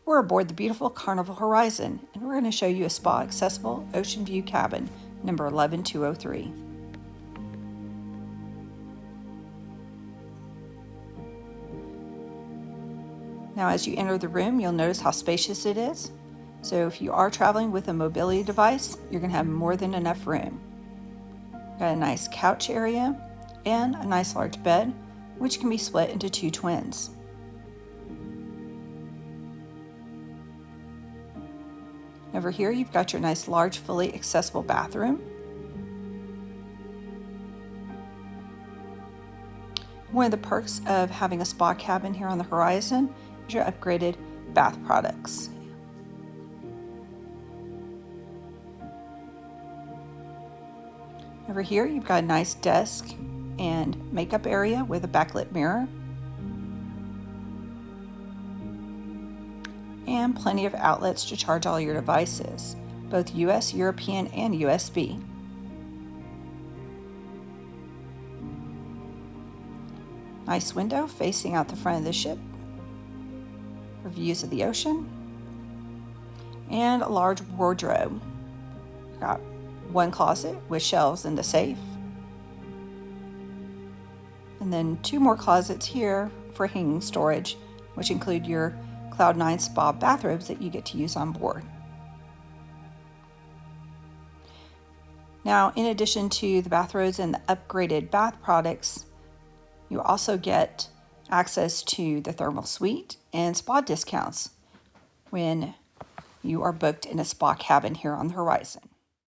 We're aboard the beautiful Carnival Horizon, and we're going to show you a spa-accessible ocean view cabin, number 11203. Now, as you enter the room, you'll notice how spacious it is. So if you are traveling with a mobility device, you're going to have more than enough room. Got a nice couch area and a nice large bed, which can be split into two twins. Over here, you've got your nice large, fully accessible bathroom. One of the perks of having a spa cabin here on the Horizon is your upgraded bath products. Over here, you've got a nice desk and makeup area with a backlit mirror. And plenty of outlets to charge all your devices, both US, European, and USB. Nice window facing out the front of the ship for views of the ocean. And a large wardrobe. Got one closet with shelves and a safe. And then two more closets here for hanging storage, which include your Cloud9 spa bathrobes that you get to use on board. Now, in addition to the bathrobes and the upgraded bath products, you also get access to the thermal suite and spa discounts when you are booked in a spa cabin here on the Horizon.